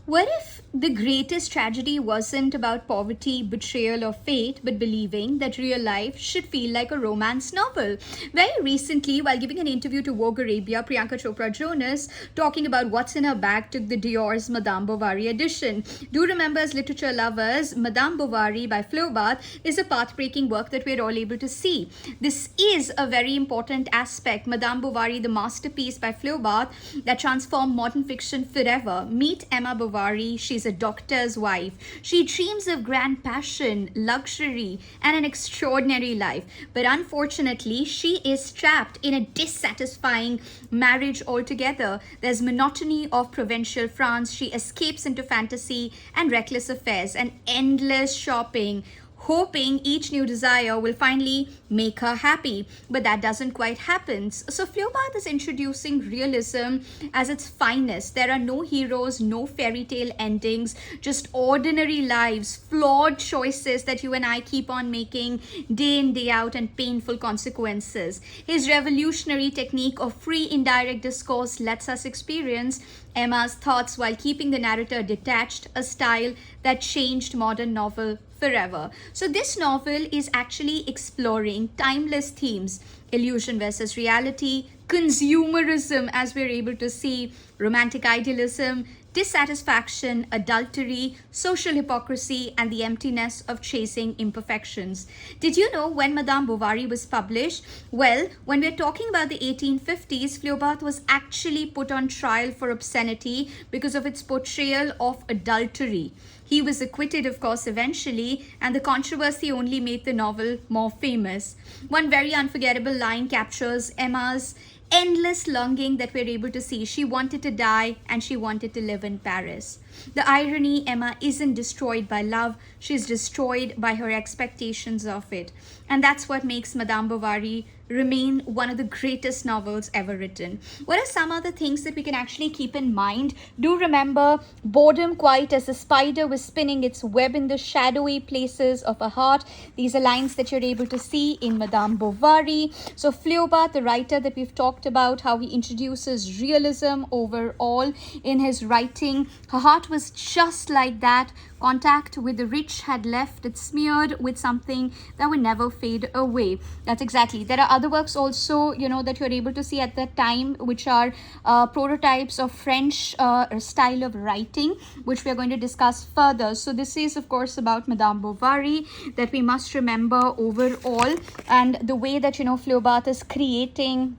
What if the greatest tragedy wasn't about poverty, betrayal, or fate, but believing that real life should feel like a romance novel? Very recently, while giving an interview to Vogue Arabia, Priyanka Chopra Jonas, talking about what's in her bag, took the Dior's Madame Bovary edition. Do remember, as literature lovers, Madame Bovary by Flaubert is a path-breaking work that we're all able to see. This is a very important aspect. Madame Bovary, the masterpiece by Flaubert that transformed modern fiction forever. Meet Emma Bovary. She's a doctor's wife. She dreams of grand passion, luxury, and an extraordinary life. But unfortunately, she is trapped in a dissatisfying marriage altogether. There's monotony of provincial France. She escapes into fantasy and reckless affairs and endless shopping, hoping each new desire will finally make her happy. But that doesn't quite happen. So Flaubert is introducing realism as its finest. There are no heroes, no fairy tale endings, just ordinary lives, flawed choices that you and I keep on making day in, day out, and painful consequences. His revolutionary technique of free indirect discourse lets us experience Emma's thoughts while keeping the narrator detached, a style that changed modern novel forever. So this novel is actually exploring timeless themes: illusion versus reality, consumerism, as we're able to see, romantic idealism, dissatisfaction, adultery, social hypocrisy, and the emptiness of chasing imperfections. Did you know when Madame Bovary was published? Well, when we're talking about the 1850s, Flaubert was actually put on trial for obscenity because of its portrayal of adultery. He was acquitted, of course, eventually, and the controversy only made the novel more famous. One very unforgettable line captures Emma's endless longing that we're able to see. She wanted to die and she wanted to live in Paris. The irony: Emma isn't destroyed by love, she's destroyed by her expectations of it. And that's what makes Madame Bovary remain one of the greatest novels ever written. What are some other things that we can actually keep in mind? Do remember boredom quite as the spider was spinning its web in the shadowy places of a heart. These are lines that you're able to see in Madame Bovary. So Flaubert, the writer that we've talked about, how he introduces realism overall in his writing. Her heart was just like that. Contact with the rich had left it smeared with something that would never fade away. That's exactly. There are other works also, that you're able to see at that time, which are prototypes of French style of writing, which we're going to discuss further. So this is, of course, about Madame Bovary that we must remember overall, and the way that, Flaubert is creating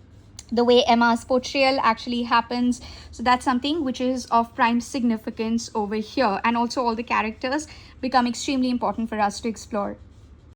the way Emma's portrayal actually happens. So that's something which is of prime significance over here. And also all the characters become extremely important for us to explore.